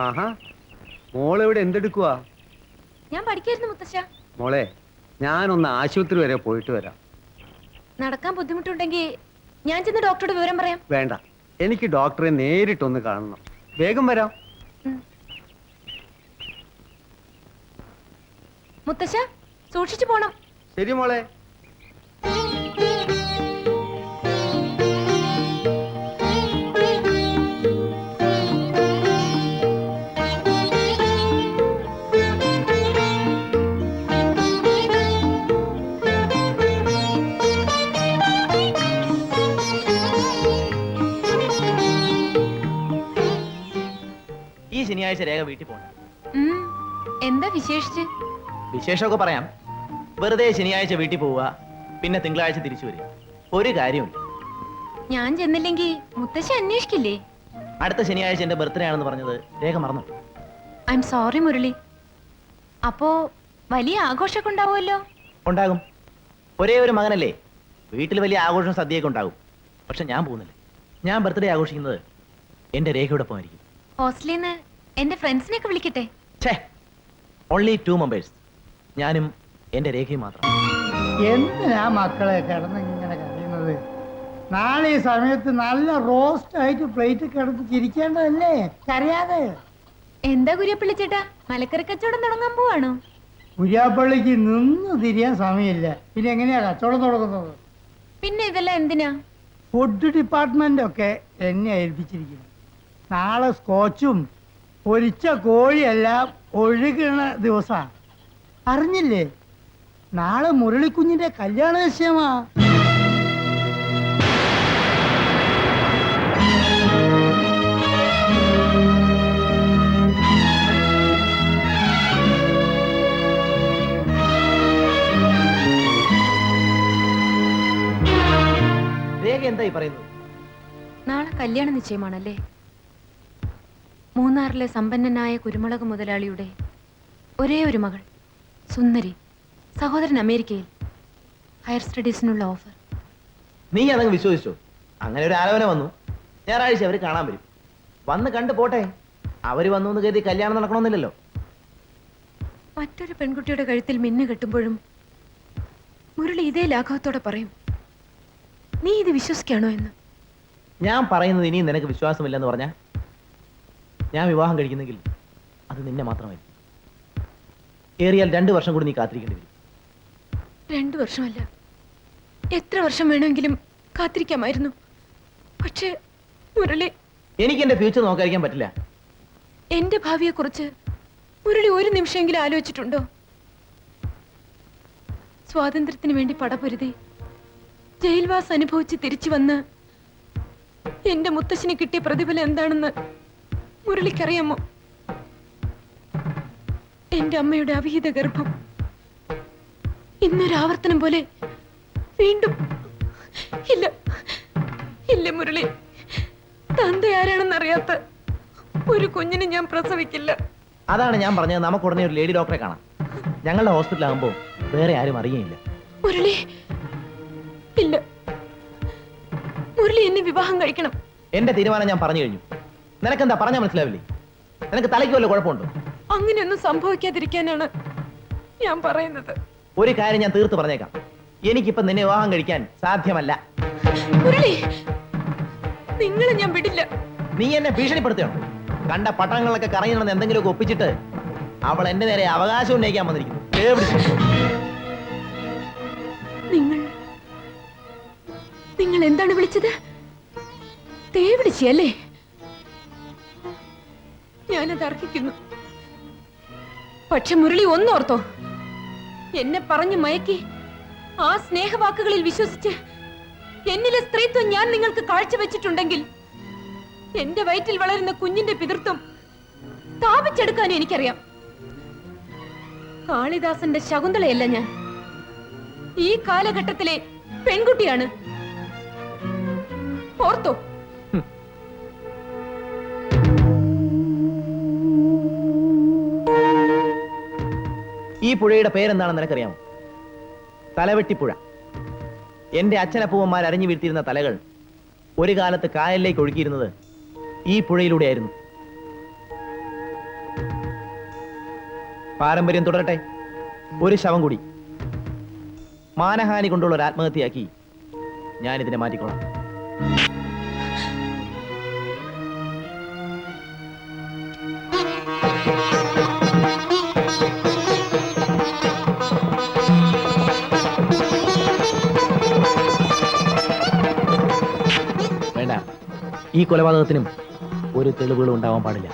ആഹാ, മോളെവിടെ എന്തെടുക്കുവാ? ഞാൻ പഠിക്കായിരുന്നു മുത്തശ്ശ. മോളെ, ഞാനൊന്ന് ആശുപത്രി വരെ പോയിട്ട് വരാം. നടക്കാൻ ബുദ്ധിമുട്ടുണ്ടെങ്കിൽ ഞാൻ ചെന്ന് ഡോക്ടറോട് വിവരം പറയാം. വേണ്ട, എനിക്ക് ഡോക്ടറെ നേരിട്ടൊന്ന് കാണണം. വേഗം വരാം. മുത്തശ്ശ, സൂക്ഷിച്ചു പോണം. ശരി മോളെ. ഈ ശനിയാഴ്ച രേഖ വീട്ടിൽ പോകണം. എന്താ വിശേഷിച്ച്? വിശേഷമൊക്കെ പറയാം. വെറുതെ ശനിയാഴ്ച വീട്ടിൽ പോവുക, പിന്നെ തിങ്കളാഴ്ച തിരിച്ചു വരിക. ഒരു കാര്യമില്ല. ഞാൻ ചെന്നില്ലെങ്കിൽ മുത്തശ്ശ അന്വേഷിക്കില്ലേ? അടുത്ത ശനിയാഴ്ച എന്റെ ബർത്ത്ഡേ ആണെന്ന് പറഞ്ഞത് രേഖ മറന്നു. I am sorry Murali. അപ്പോ വലിയ ആഘോഷമൊക്കെ ഉണ്ടാവുമല്ലോ? ഉണ്ടാകും. ഒരേ ഒരു മകനല്ലേ, വീട്ടിൽ വലിയ ആഘോഷം സദ്യയൊക്കെ ഉണ്ടാകും. പക്ഷെ ഞാൻ പോകുന്നില്ല. ഞാൻ ബർത്ത്ഡേ ആഘോഷിക്കുന്നത് എന്റെ രേഖയുടെ ഒപ്പമായിരിക്കും. ഹോസ്റ്റലിൽ നിന്ന് എന്റെ ഫ്രണ്ട്സിനെയൊക്കെ വിളിക്കട്ടെ? ഓൺലി 2 മെമ്പേഴ്സ്, ഞാനും എന്റെ രേഖയും മാത്രം. എന്തിനാ മക്കളെ കിടന്ന് ഇങ്ങനെ കഴിയുന്നത്? നാളെ ഈ സമയത്ത് നല്ല റോസ്റ്റ് ആയിട്ട് പ്ലേറ്റ് കിടന്ന് ചിരിക്കേണ്ടതല്ലേ, കരയാതെ. എന്താ കുര്യപ്പള്ളി ചേട്ടാ, മലക്കറി കച്ചവടം തുടങ്ങാൻ പോവാണോ? കുര്യാപ്പള്ളിക്ക് നിന്ന് തിരിയാൻ സമയമില്ല, പിന്നെ എങ്ങനെയാ കച്ചവടം തുടങ്ങുന്നത്? പിന്നെ ഇതെല്ലാം എന്തിനാ? ഫുഡ് ഡിപ്പാർട്ട്മെന്റ് ഒക്കെ എന്നെ ഏൽപ്പിച്ചിരിക്കുന്നു. നാളെ സ്കോച്ചും പൊരിച്ച കോഴിയെല്ലാം ഒഴുകണ ദിവസാ, അറിഞ്ഞില്ലേ? നാളെ മുരളിക്കുഞ്ഞിന്റെ കല്യാണ നിശ്ചയമാ. രേഖ എന്തായി പറയുന്നത്? നാളെ കല്യാണ നിശ്ചയമാണല്ലേ? മൂന്നാറിലെ സമ്പന്നനായ കുരുമുളക് മുതലാളിയുടെ ഒരേ ഒരു മകൾ സുന്ദരി, സഹോദരൻ അമേരിക്കയിൽ, ഹയർ സ്റ്റഡീസിനുള്ള ഓഫർ. നീ അതങ്ങ് വിശ്വസിച്ചോ? അങ്ങനെ ഒരു ആലോചന വന്നു. ഞായറാഴ്ച അവര് കാണാൻ വരും. വന്ന് കണ്ടു പോട്ടെ. അവര് വന്നു എന്ന് കരുതി കല്യാണം നടക്കണമെന്നില്ലല്ലോ. മറ്റൊരു പെൺകുട്ടിയുടെ കഴുത്തിൽ മിന്നു കെട്ടുമ്പോഴും മുരളി ഇതേ ലാഘവത്തോടെ പറയും, നീ ഇത് വിശ്വസിക്കാണോ എന്ന്. ഞാൻ പറയുന്നത് ഇനിയും നിനക്ക് വിശ്വാസമില്ലെന്ന് പറഞ്ഞാ ഞാൻ വിവാഹം കഴിക്കുന്നെങ്കിൽ അത് നിന്നെ മാത്രമായിരിക്കും. ഏറിയാൽ 2 വർഷം കൂടി നീ കാത്തിരിക്കേണ്ടി വരും. 2 വർഷമല്ല, എത്ര വർഷം വേണമെങ്കിലും കാത്തിരിക്കാമായിരുന്നു. പക്ഷേ മുരളി, എനിക്ക് എന്റെ ഫ്യൂച്ചർ നോക്കാതിരിക്കാൻ പറ്റില്ല. എന്റെ ഭാവിയെ കുറിച്ച് മുരളി ഒരു നിമിഷമെങ്കിലും ആലോചിച്ചിട്ടുണ്ടോ? സ്വാതന്ത്ര്യത്തിന് വേണ്ടി പടപൊരുതി ജയിൽവാസ് അനുഭവിച്ച് തിരിച്ചു വന്ന് എന്റെ മുത്തശ്ശിന് കിട്ടിയ പ്രതിഫലം എന്താണെന്ന് മുരളിക്കറിയാമോ? എന്റെ അമ്മയുടെ അവിഹിത ഗർഭം ഇന്നൊരാവർത്തനം പോലെ വീണ്ടും. ഇല്ല ഇല്ല മുരളി, തന്ത ആരാണെന്നറിയാത്ത ഒരു കുഞ്ഞിനെ ഞാൻ പ്രസവിക്കില്ല. അതാണ് ഞാൻ പറഞ്ഞത്, നമുക്ക് ഉടനെ ഒരു ലേഡി ഡോക്ടറെ കാണാം. ഞങ്ങളുടെ ഹോസ്പിറ്റലാകുമ്പോ വേറെ ആരും അറിയുകയില്ല. മുരളി, ഇല്ല, മുരളി എന്നെ വിവാഹം കഴിക്കണം. എന്റെ തീരുമാനം ഞാൻ പറഞ്ഞു കഴിഞ്ഞു. നിനക്കെന്താ പറഞ്ഞാൽ മനസ്സിലാവില്ലേ? നിനക്ക് തലയ്ക്ക് വല്ല കുഴപ്പമുണ്ടോ? അങ്ങനെയൊന്നും സംഭവിക്കാതിരിക്കാനാണ് ഞാൻ പറയുന്നത്. ഒരു കാര്യം ഞാൻ തീർത്ത് പറഞ്ഞേക്കാം, എനിക്കിപ്പം നിന്നെ വിവാഹം കഴിക്കാൻ സാധ്യമല്ല. മുരളി, നിങ്ങളെ ഞാൻ വിടില്ല. നീ എന്നെ ഭീഷണിപ്പെടുത്തുകയാണ്. കണ്ട പട്ടണങ്ങളിലൊക്കെ കറങ്ങിണെന്ന് എന്തെങ്കിലുമൊക്കെ ഒപ്പിച്ചിട്ട് അവൾ എന്റെ നേരെ അവകാശം ഉന്നയിക്കാൻ വന്നിരിക്കുന്നു. നിങ്ങൾ എന്താണ് വിളിച്ചത്? തേവിടിച്ചല്ലേ? ഞാനത് അർഹിക്കുന്നു. പക്ഷെ മുരളി ഒന്നോർത്തോ, എന്നെ പറഞ്ഞു മയക്കി ആ സ്നേഹവാക്കുകളിൽ വിശ്വസിച്ച് എന്നിലെ സ്ത്രീത്വം ഞാൻ നിങ്ങൾക്ക് കാഴ്ചവെച്ചിട്ടുണ്ടെങ്കിൽ എന്റെ വയറ്റിൽ വളരുന്ന കുഞ്ഞിന്റെ പിതൃത്വം സ്ഥാപിച്ചെടുക്കാനും എനിക്കറിയാം. കാളിദാസന്റെ ശകുന്തളയല്ല ഞാൻ, ഈ കാലഘട്ടത്തിലെ പെൺകുട്ടിയാണ്. ഓർത്തോ? ഈ പുഴയുടെ പേരെന്താണെന്ന് നിനക്കറിയാമോ? തലവെട്ടിപ്പുഴ. എന്റെ അച്ഛനപ്പൂവന്മാർ അരിഞ്ഞു വീഴ്ത്തിയിരുന്ന തലകൾ ഒരു കാലത്ത് കായലിലേക്ക് ഒഴുകിയിരുന്നത് ഈ പുഴയിലൂടെയായിരുന്നു. പാരമ്പര്യം തുടരട്ടെ. ഒരു ശവം കൂടി മാനഹാനി കൊണ്ടുള്ള ഒരു ആത്മഹത്യയാക്കി ഞാനിതിനെ മാറ്റിക്കോളാം. വേണ്ട, ഈ കൊലപാതകത്തിനും ഒരു തെളിവുകളും ഉണ്ടാവാൻ പാടില്ല.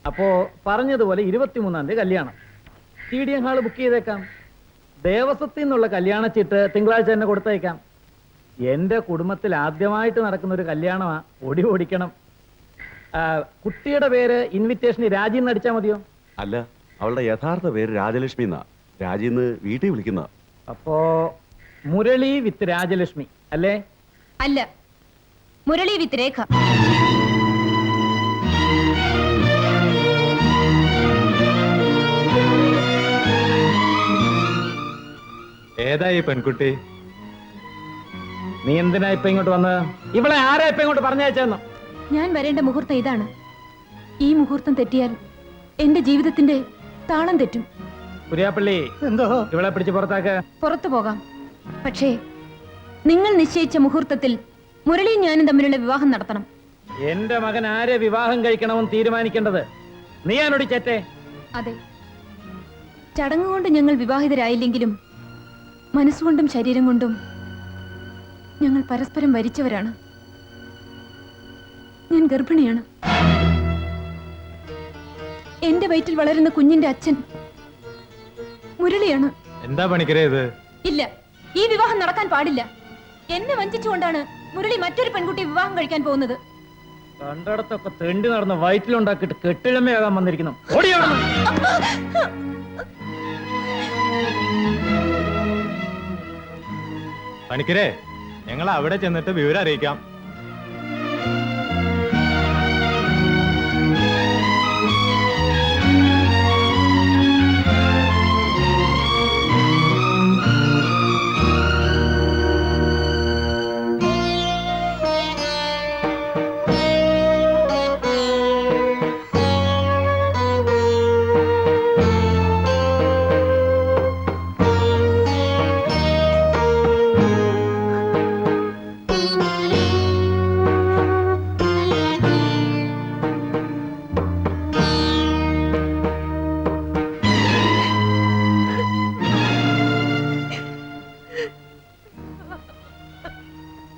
അപ്പോ പറഞ്ഞതുപോലെ 23-ാം തീയതി കല്യാണം. TDM ഹാള് ബുക്ക് ചെയ്തേക്കാം. ദേവസ്വത്തിൽ നിന്നുള്ള കല്യാണ ചീട്ട് തിങ്കളാഴ്ച തന്നെ കൊടുത്തേക്കാം. എന്റെ കുടുംബത്തിൽ ആദ്യമായിട്ട് നടക്കുന്ന ഒരു കല്യാണമാ, ഓടിക്കണം. കുട്ടിയുടെ പേര് ഇൻവിറ്റേഷന് രാജി എന്ന് അടിച്ചാൽ മതിയോ? അല്ല, അവളുടെ യഥാർത്ഥ പേര് രാജലക്ഷ്മി എന്നാ. രാജിന്ന് വീട്ടിൽ വിളിക്കുന്ന. അപ്പോ മുരളി വിത്ത് രാജലക്ഷ്മി അല്ലേ? അല്ല, മുരളി വിത്ത് രേഖ. ഏതായി പെൺകുട്ടി? നീ എന്തിനാ ഇപ്പൊ ഇങ്ങോട്ട് വന്നത്? ഇവളെ ആരാ ഇപ്പൊ ഇങ്ങോട്ട് പറഞ്ഞയച്ചെന്നോ? ഞാൻ വരേണ്ട മുഹൂർത്തം ഇതാണ്. ഈ മുഹൂർത്തം തെറ്റിയാൽ എന്റെ ജീവിതത്തിന്റെ താളം തെറ്റും. കുര്യാപ്പള്ളി, എന്തോ ഇവളെ പിടിച്ച് പുറത്താക്ക. പുറത്തു പോകാം, പക്ഷേ നിങ്ങൾ നിശ്ചയിച്ച മുഹൂർത്തത്തിൽ മുരളിയും ഞാനും തമ്മിലുള്ള വിവാഹം നടത്തണം. എന്റെ മകൻ ആരെ വിവാഹം കഴിക്കണമെന്ന് തീരുമാനിക്കേണ്ടത് നീയാണോടി ചേറ്റെ? അതെ, ചടങ്ങുകൊണ്ട് ഞങ്ങൾ വിവാഹിതരായില്ലെങ്കിലും മനസ്സുകൊണ്ടും ശരീരം കൊണ്ടും ഞങ്ങൾ പരസ്പരം വരിച്ചവരാണ്. ഞാൻ ഗർഭിണിയാണ്. എന്റെ വയറ്റിൽ വളരുന്ന കുഞ്ഞിന്റെ അച്ഛൻ മുരളിയാണ്. എന്താ പണിക്കരേ ഇത്? ഇല്ല, ഈ വിവാഹം നടക്കാൻ പാടില്ല. എന്നെ വഞ്ചിച്ചുകൊണ്ടാണ് മുരളി മറ്റൊരു പെൺകുട്ടി വിവാഹം കഴിക്കാൻ പോകുന്നത്. കണ്ടടത്തൊക്കെ തെണ്ടി നടന്ന് വയറ്റിലുണ്ടാക്കിയിട്ട് കെട്ടിഴമയാകാൻ വന്നിരിക്കുന്നു. ഓടിയോണം. പണിക്കരേ, ഞങ്ങൾ അവിടെ ചെന്നിട്ട് വിവരം അറിയിക്കാം.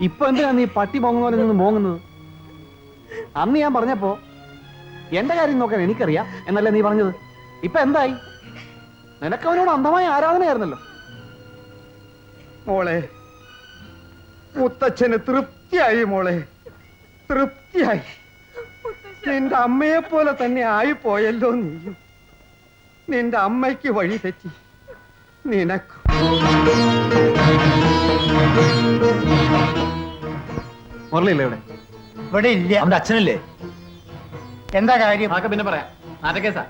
ഇപ്പൊ എന്തിനാ നീ പട്ടി പോങ്ങുന്ന പോലെ നിന്ന് മോങ്ങുന്നത്? അന്ന് ഞാൻ പറഞ്ഞപ്പോ എന്റെ കാര്യം നോക്കാൻ എനിക്കറിയാം എന്നല്ലേ നീ പറഞ്ഞത്. ഇപ്പൊ എന്തായി? നിനക്കവനോട് അന്ധമായ ആരാധനയായിരുന്നല്ലോ. മോളെ, മുത്തച്ഛന് തൃപ്തിയായി മോളെ, തൃപ്തിയായി. നിന്റെ അമ്മയെ പോലെ തന്നെ ആയിപ്പോയല്ലോ നീയും. നിന്റെ അമ്മയ്ക്ക് വഴി തെറ്റി നിനക്ക്. മുരളിയില്ലേ ഇവിടെ? ഇവിടെ ഇല്ല. അവന്റെ അച്ഛനല്ലേ? എന്താ കാര്യം? അതൊക്കെ പിന്നെ പറയാം. ആരക്കേസാ?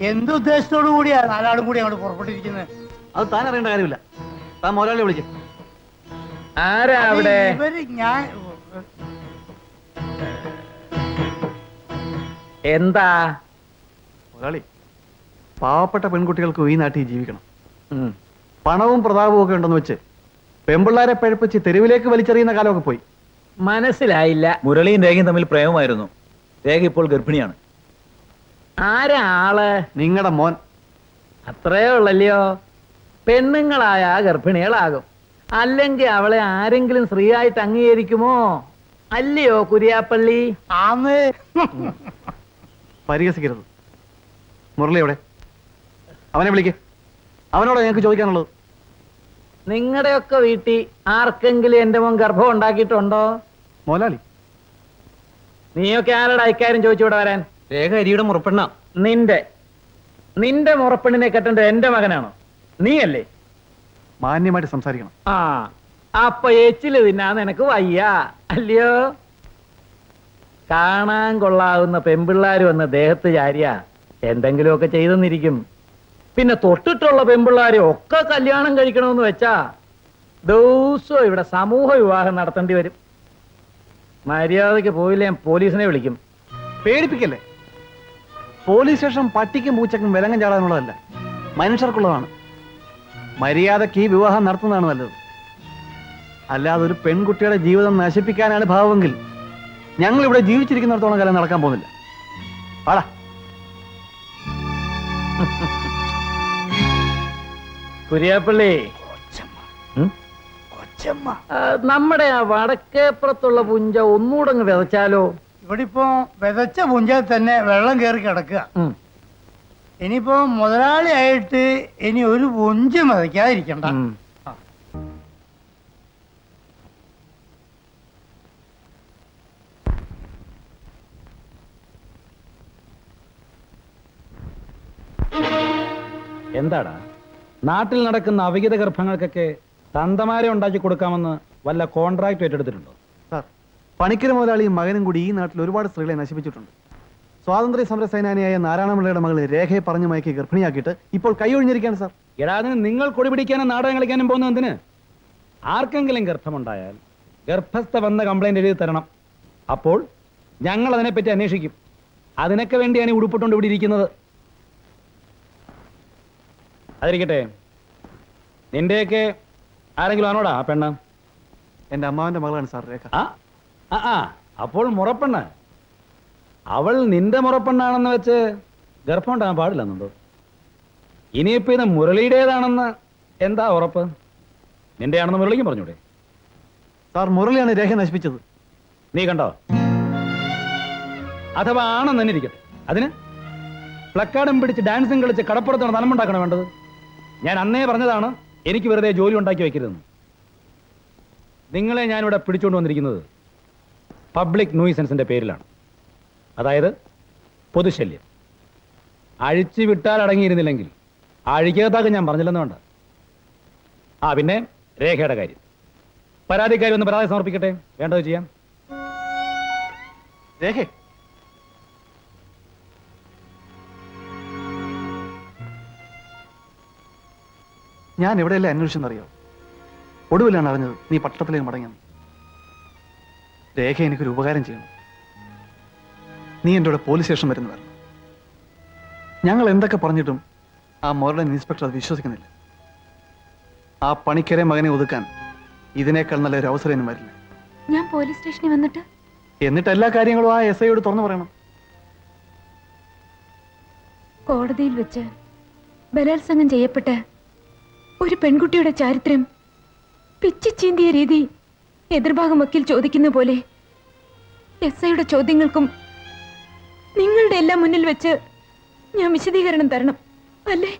എന്തുദ്ദേശത്തോടു കൂടിയാ നാലാളും കൂടി അങ്ങോട്ട് പുറപ്പെട്ടിരിക്കുന്നത്? അത് താൻ അറിയേണ്ട കാര്യമില്ല. താൻ മുരളി വിളിക്കും. ആരാ അവിടെ? ഇവര് ഞാൻ എന്താ മുരളി, പാവപ്പെട്ട പെൺകുട്ടികൾക്ക് ഈ നാട്ടിൽ ജീവിക്കണം. പണവും പ്രതാപവും ഒക്കെ ഉണ്ടെന്ന് വെച്ച് പെമ്പിള്ളാരെ പഴിപ്പിച്ച് തെരുവിലേക്ക് വലിച്ചെറിയുന്ന കാലമൊക്കെ പോയി. മനസ്സിലായില്ല. മുരളിയും രേഖയും തമ്മിൽ പ്രേമമായിരുന്നു. രേഖ ഇപ്പോൾ ഗർഭിണിയാണ്. ആരാ ആള്? നിങ്ങളുടെ മോൻ. അത്രേ ഉള്ളല്ലയോ? പെണ്ണുങ്ങളായ ഗർഭിണികളാകും, അല്ലെങ്കിൽ അവളെ ആരെങ്കിലും സ്ത്രീയായിട്ട് അംഗീകരിക്കുമോ? അല്ലയോ കുര്യാപ്പള്ളി? ആന്ന്. പരിഹസിക്കരുത്. മുരളി എവിടെ? അവനെ വിളിക്ക്. അവനോട് ഞങ്ങൾക്ക് ചോദിക്കാനുള്ളത്. നിങ്ങളുടെയൊക്കെ വീട്ടിൽ ആർക്കെങ്കിലും എന്റെ മോൻ ഗർഭം ഉണ്ടാക്കിയിട്ടുണ്ടോ? മുതലാളി, നീയൊക്കെ ആരുടെ അയക്കാരും ചോദിച്ചുവിടെ വരാൻ? രേഖ അരിയുടെ മുറപ്പെണ്ണ. നിന്റെ മുറപ്പെണ്ണിനെ കെട്ടേണ്ടത് എന്റെ മകനാണോ? നീയല്ലേ? മാന്യമായിട്ട് സംസാരിക്കണം. ആ, അപ്പൊ എച്ചില് തിന്നാൻ നിനക്ക് വയ്യ അല്ലയോ? കാണാൻ കൊള്ളാവുന്ന പെമ്പിള്ളാര് വന്ന് ദേഹത്ത് ചാരിയ എന്തെങ്കിലുമൊക്കെ ചെയ്തെന്നിരിക്കും. പിന്നെ തൊട്ടിട്ടുള്ള പെമ്പിള്ളാരെ ഒക്കെ കല്യാണം കഴിക്കണമെന്ന് വെച്ചാ ദിവസവും ഇവിടെ സമൂഹ വിവാഹം നടത്തേണ്ടി വരും. മര്യാദക്ക് പോയില്ല ഞാൻ പോലീസിനെ വിളിക്കും. പേടിപ്പിക്കല്ലേ. പോലീസ് സ്റ്റേഷൻ പട്ടിക്കും പൂച്ചക്കും വിലങ്ങം ചാടാനുള്ളതല്ല, മനുഷ്യർക്കുള്ളതാണ്. മര്യാദക്ക് ഈ വിവാഹം നടത്തുന്നതാണ് നല്ലത്. അല്ലാതെ ഒരു പെൺകുട്ടിയുടെ ജീവിതം നശിപ്പിക്കാനാണ് ഭാവമെങ്കിൽ ഞങ്ങൾ ഇവിടെ ജീവിച്ചിരിക്കുന്നിടത്തോളം കാലം നടക്കാൻ പോകുന്നില്ല. ആടാ. കുര്യാപ്പള്ളി, നമ്മുടെ ആ വടക്കേപ്പുറത്തുള്ള പുഞ്ച ഒന്നുകൂടെ അങ്ങ് വിതച്ചാലോ? ഇവിടെ ഇപ്പോ വിതച്ച പുഞ്ചയിൽ തന്നെ വെള്ളം കയറി കിടക്കുക. ഇനിയിപ്പോ മുതലാളിയായിട്ട് ഇനി ഒരു പുഞ്ച് വിതയ്ക്കാതിരിക്കണ്ട. എന്താടാ നാട്ടിൽ നടക്കുന്ന അവിഹിത ഗർഭങ്ങൾക്കൊക്കെ തന്തമാരെ ഉണ്ടാക്കി കൊടുക്കാമെന്ന് വല്ല കോൺട്രാക്ട് ഏറ്റെടുത്തിട്ടുണ്ടോ? സാർ, പണിക്കര മുതലാളിയും മകനും കൂടി ഈ നാട്ടിൽ ഒരുപാട് സ്ത്രീകളെ നശിപ്പിച്ചിട്ടുണ്ട്. സ്വാതന്ത്ര്യ സമര സേനാനിയായ നാരായണപിള്ളയുടെ മകൾ രേഖയെ പറഞ്ഞു മയക്കി ഗർഭിണിയാക്കിയിട്ട് ഇപ്പോൾ കൈയൊഴിഞ്ഞിരിക്കുകയാണ് സാർ. എടാ, അതിന് നിങ്ങൾ കൊടി പിടിക്കാനും നാടകം കളിക്കാനും പോകുന്നത് എന്തിന്? ആർക്കെങ്കിലും ഗർഭമുണ്ടായാൽ ഗർഭസ്ഥ വന്ന കംപ്ലൈന്റ് എഴുതി തരണം. അപ്പോൾ ഞങ്ങൾ അതിനെപ്പറ്റി അന്വേഷിക്കും. അതിനൊക്കെ വേണ്ടിയാണ് ഈ ഉടുപ്പിട്ടുകൊണ്ട് ഇവിടെ ഇരിക്കുന്നത്. അതിരിക്കട്ടെ, നിന്റെയൊക്കെ ആരെങ്കിലും ആണോടാ ആ പെണ്ണ്? എന്റെ അമ്മാവന്റെ മകളാണ് സാർ രേഖ. അപ്പോൾ മുറപ്പെണ്ണ്. അവൾ നിന്റെ മുറപ്പെണ്ണാണെന്ന് വെച്ച് ഗർഭം ഉണ്ടാകാൻ പാടില്ലെന്നുണ്ടോ? ഇനിയിപ്പോ ഇത് മുരളിയുടേതാണെന്ന് എന്താ ഉറപ്പ്? നിന്റെ ആണെന്ന് മുരളിക്കും പറഞ്ഞൂടെ? സാർ, മുരളിയാണ് രേഖ നശിപ്പിച്ചത്. നീ കണ്ടോ? അഥവാ ആണെന്ന് തന്നെ ഇരിക്കട്ടെ, അതിന് പ്ലക്കാർഡും പിടിച്ച് ഡാൻസും കളിച്ച് കടപ്പുറത്താണ് നനമുണ്ടാക്കണം വേണ്ടത്. ഞാൻ അന്നേ പറഞ്ഞതാണ് എനിക്ക് വെറുതെ ജോലി ഉണ്ടാക്കി വയ്ക്കരുതെന്ന്. നിങ്ങളെ ഞാനിവിടെ പിടിച്ചുകൊണ്ട് വന്നിരിക്കുന്നത് പബ്ലിക് ന്യൂസൻസിന്റെ പേരിലാണ്. അതായത് പൊതുശല്യം. അഴിച്ചു വിട്ടാൽ അടങ്ങിയിരുന്നില്ലെങ്കിൽ അഴിക്കകത്താക്ക് ഞാൻ പറഞ്ഞില്ലെന്ന് വേണ്ട. പിന്നെ രേഖയുടെ കാര്യം. പരാതിക്കാരി ഒന്ന് പരാതി സമർപ്പിക്കട്ടെ, വേണ്ടത് ചെയ്യാം. രേഖ, ഞാൻ എവിടെയല്ലേ അന്വേഷിച്ചെന്നറിയോ? ഒടുവിലാണ് അറിഞ്ഞത് നീ പട്ടണത്തിലേക്ക് മടങ്ങിയെന്ന്. രേഖ, എനിക്കൊരു ഉപകാരം ചെയ്യണം. നീ എൻ്റെ കൂടെ പോലീസ് സ്റ്റേഷൻ വരുന്ന വരണം. ഞങ്ങൾ എന്തൊക്കെ പറഞ്ഞിട്ടും ആ മോറൽ ഇൻസ്പെക്ടർ അത് വിശ്വസിക്കുന്നില്ല. ആ പണിക്കരെ മകനെ ഒതുക്കാൻ ഇതിനേക്കാൾ നല്ലൊരു അവസരം ഒന്നും വരില്ല. ഞാൻ പോലീസ് സ്റ്റേഷനിൽ എന്നിട്ട് എല്ലാ കാര്യങ്ങളും ആ എസ് ഐയോട് തുറന്നു പറയണം. കോടതിയിൽ വെച്ച് ബലാത്സംഗം ചെയ്യപ്പെട്ട ഒരു പെൺകുട്ടിയുടെ ചാരിത്രം പിച്ചി ചീന്തിയ രീതി എതിർഭാഗം വക്കീൽ ചോദിക്കുന്ന പോലെ എസ് ഐയുടെ ചോദ്യങ്ങൾക്കും നിങ്ങളുടെ എല്ലാം മുന്നിൽ വെച്ച് ഞാൻ വിശദീകരണം തരണം, അല്ലേ?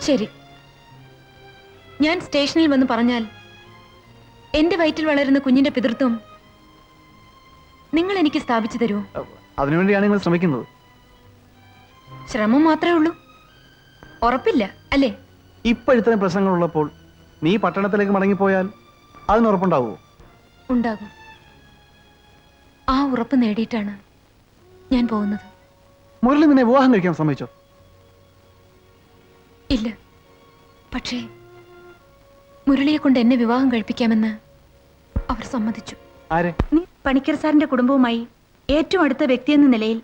ശരി, ഞാൻ സ്റ്റേഷനിൽ വന്ന് പറഞ്ഞാൽ എന്റെ വയറ്റിൽ വളരുന്ന കുഞ്ഞിന്റെ പിതൃത്വം നിങ്ങൾ എനിക്ക് സ്ഥാപിച്ചു തരുമോ? അതിനുവേണ്ടിയാണ് നിങ്ങൾ ശ്രമിക്കുന്നത്. ശ്രമം മാത്രമേ ഉള്ളൂ, ഉറപ്പില്ല, അല്ലേ? ഇപ്പൊ ഇത്തരം പ്രശ്നങ്ങളുള്ളപ്പോൾ നീ പട്ടണത്തിലേക്ക് മടങ്ങിപ്പോയാൽ അതിനുറപ്പുണ്ടാവുമോ? ഉണ്ടാകും. ആ ഉറപ്പ് നേടിയിട്ടാണ് ഞാൻ പോകുന്നത്. മുരളി നിന്നെ വിവാഹം കഴിക്കാൻ സമ്മതിച്ചോ? ഇല്ല, പക്ഷേ മുരളിയെ കൊണ്ട് എന്നെ വിവാഹം കഴിപ്പിക്കാമെന്ന് അവർ സമ്മതിച്ചു. ആരെ? പണിക്കർ സാറിന്റെ കുടുംബവുമായി ഏറ്റവും അടുത്ത വ്യക്തിയെന്ന നിലയിൽ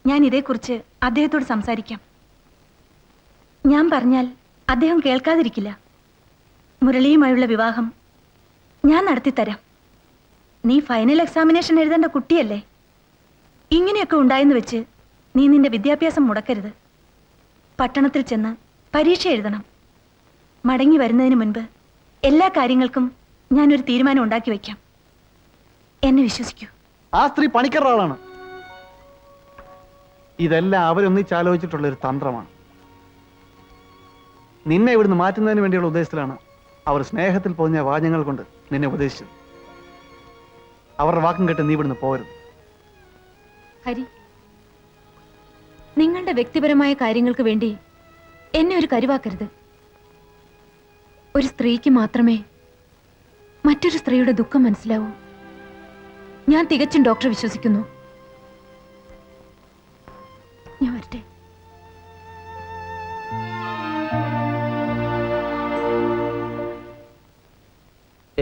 ഞാൻ ഇതേക്കുറിച്ച് അദ്ദേഹത്തോട് സംസാരിക്കാം. ഞാൻ പറഞ്ഞാൽ അദ്ദേഹം കേൾക്കാതിരിക്കില്ല. മുരളിയുമായുള്ള വിവാഹം ഞാൻ നടത്തിത്തരാം. നീ ഫൈനൽ എക്സാമിനേഷൻ എഴുതേണ്ട കുട്ടിയല്ലേ? ഇങ്ങനെയൊക്കെ ഉണ്ടായെന്ന് വെച്ച് നീ നിന്റെ വിദ്യാഭ്യാസം മുടക്കരുത്. പട്ടണത്തിൽ ചെന്ന് പരീക്ഷ എഴുതണം. മടങ്ങി വരുന്നതിന് മുൻപ് എല്ലാ കാര്യങ്ങൾക്കും ഞാനൊരു തീരുമാനം ഉണ്ടാക്കി വയ്ക്കാം. എന്നെ വിശ്വസിക്കൂ. ആ സ്ത്രീ പണിക്കരുടെ ആളാണ്. ഇതെല്ലാം അവരൊന്നിച്ചാലോചിച്ചിട്ടുള്ള ഒരു തന്ത്രമാണ്. നിന്നെ ഇവിടുന്ന് മാറ്റുന്നതിന് വേണ്ടിയുള്ള ഉദ്ദേശത്തിലാണ് അവർ സ്നേഹത്തിൽ പൊതിഞ്ഞ വാചകങ്ങൾ കൊണ്ട് നിന്നെ ഉപദേശിച്ചത്. അവരുടെ വാക്കും കേട്ട് നീ ഇവിടുന്ന് പോകരുത്. ഹരി, നിങ്ങളുടെ വ്യക്തിപരമായ കാര്യങ്ങൾക്ക് വേണ്ടി എന്നെ ഒരു കരുവാക്കരുത്. ഒരു സ്ത്രീക്ക് മാത്രമേ മറ്റൊരു സ്ത്രീയുടെ ദുഃഖം മനസ്സിലാവൂ. ഞാൻ തികച്ചും ഡോക്ടറെ വിശ്വസിക്കുന്നു. ഞാൻ വരട്ടെ.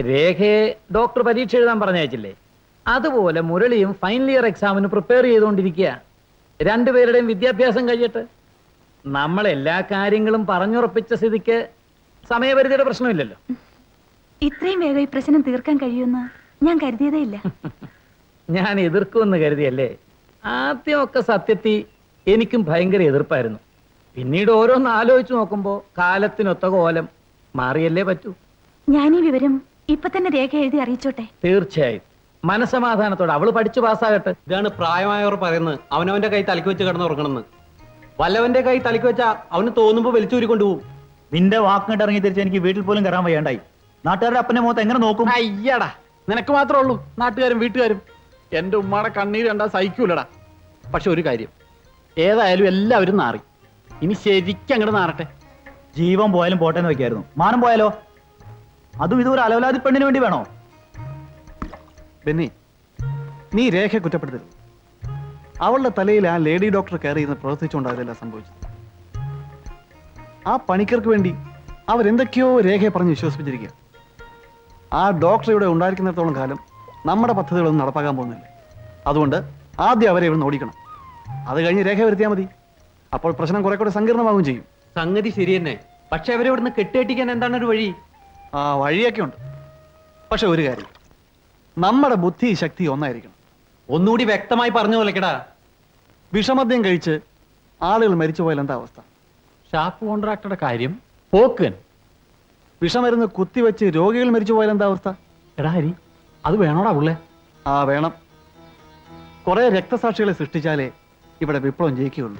രേഖയെ ഡോക്ടർ പരീക്ഷ എഴുതാൻ പറഞ്ഞയച്ചില്ലേ? അതുപോലെ മുരളിയും ഫൈനൽ ഇയർ എക്സാമിന് പ്രിപ്പയർ ചെയ്തുകൊണ്ടിരിക്കുക. രണ്ടുപേരുടെയും വിദ്യാഭ്യാസം കഴിയട്ടെ. നമ്മൾ എല്ലാ കാര്യങ്ങളും പറഞ്ഞുറപ്പിച്ച സ്ഥിതിക്ക് സമയപരിധിയുടെ പ്രശ്നമില്ലല്ലോ. ഇത്രയും വേഗം ഈ പ്രശ്നം തീർക്കാൻ കഴിയുമെന്ന് ഞാൻ കരുതിയതേ ഇല്ല. ഞാൻ എതിർക്കുമെന്ന് കരുതിയല്ലേ? ആദ്യമൊക്കെ സത്യത്തിൽ എനിക്കും ഭയങ്കര എതിർപ്പായിരുന്നു. പിന്നീട് ഓരോന്ന് ആലോചിച്ച് നോക്കുമ്പോൾ കാലത്തിനൊത്ത കോലം മാറിയല്ലേ പറ്റൂ. ഞാൻ ഈ വിവരം ഇപ്പൊ തന്നെ രേഖ എഴുതി അറിയിച്ചോട്ടെ? തീർച്ചയായും. മനസമാധാനത്തോടെ അവള് പഠിച്ചു പാസ്സാകട്ടെ. ഇതാണ് പ്രായമായവർ പറയുന്നത്, അവനവന്റെ കൈ തലക്ക് വെച്ച് കിടന്നുറങ്ങണമെന്ന്. വല്ലവന്റെ കൈ തലക്ക് വെച്ചാ അവന് തോന്നുമ്പോ വലിച്ചൂരി കൊണ്ടുപോകും. നിന്റെ വാക്കിട്ട് ഇറങ്ങി തിരിച്ച് എനിക്ക് വീട്ടിൽ പോലും കയറാൻ വയ്യാണ്ടായി. നാട്ടുകാരുടെ അപ്പനെ മുഖത്ത് എങ്ങനെ നോക്കും? അയ്യടാ, നിനക്ക് മാത്രമേ ഉള്ളൂ നാട്ടുകാരും വീട്ടുകാരും. എന്റെ ഉമ്മാടെ കണ്ണീര് കണ്ടാ സഹിക്കൂലടാ. പക്ഷെ ഒരു കാര്യം, ഏതായാലും എല്ലാവരും നാറി. ഇനി ശരിക്കും അങ്ങോട്ട് നാറട്ടെ. ജീവൻ പോയാലും പോട്ടെന്ന് വെക്കായിരുന്നു. മാനം പോയാലോ? അതും ഇതൊരു അലവലാതി പെണ്ണിന് വേണ്ടി വേണോ? ബെന്നി, നീ രേഖയെ കുറ്റപ്പെടുത്തരുത്. അവളുടെ തലയിൽ ആ ലേഡി ഡോക്ടർ കയറി ഇരുന്ന് പ്രവർത്തിച്ചുകൊണ്ടായതെല്ലാം സംഭവിച്ചത്. ആ പണിക്കർക്ക് വേണ്ടി അവരെന്തൊക്കെയോ രേഖയെ പറഞ്ഞ് വിശ്വസിപ്പിച്ചിരിക്കുക. ആ ഡോക്ടർ ഇവിടെ ഉണ്ടായിരിക്കുന്നിടത്തോളം കാലം നമ്മുടെ പദ്ധതികളൊന്നും നടപ്പാക്കാൻ പോകുന്നില്ല. അതുകൊണ്ട് ആദ്യം അവരെ ഇവിടെ ഓടിക്കണം. അത് കഴിഞ്ഞ് രേഖ വരുത്തിയാൽ മതി. അപ്പോൾ പ്രശ്നം കുറെ കൂടെ സങ്കീർണമാവുകയും ചെയ്യും. സംഗതി ശരി തന്നെ. പക്ഷെ അവരെ ഇവിടുന്ന് കെട്ടിയട്ടിക്കാൻ എന്താണ് ഒരു വഴി? ആ വഴിയൊക്കെ ഉണ്ട്. പക്ഷെ ഒരു കാര്യം, നമ്മുടെ ബുദ്ധി ശക്തി ഒന്നായിരിക്കണം. ഒന്നുകൂടി വ്യക്തമായി പറഞ്ഞു പോലെക്കടാ. വിഷമദ്യം കഴിച്ച് ആളുകൾ മരിച്ചു പോയാൽ എന്താ അവസ്ഥ? ഷാപ്പ് കോൺട്രാക്ടറുടെ കാര്യം പോക്കൻ. വിഷമരുന്ന് കുത്തിവെച്ച് രോഗികൾ മരിച്ചു പോയാൽ എന്താ അവസ്ഥ? എടാ ഹരി, അത് വേണോടാ പുള്ളേ? ആ വേണം. കുറെ രക്തസാക്ഷികളെ സൃഷ്ടിച്ചാലേ ഇവിടെ വിപ്ലവം ജയിക്കുകയുള്ളൂ.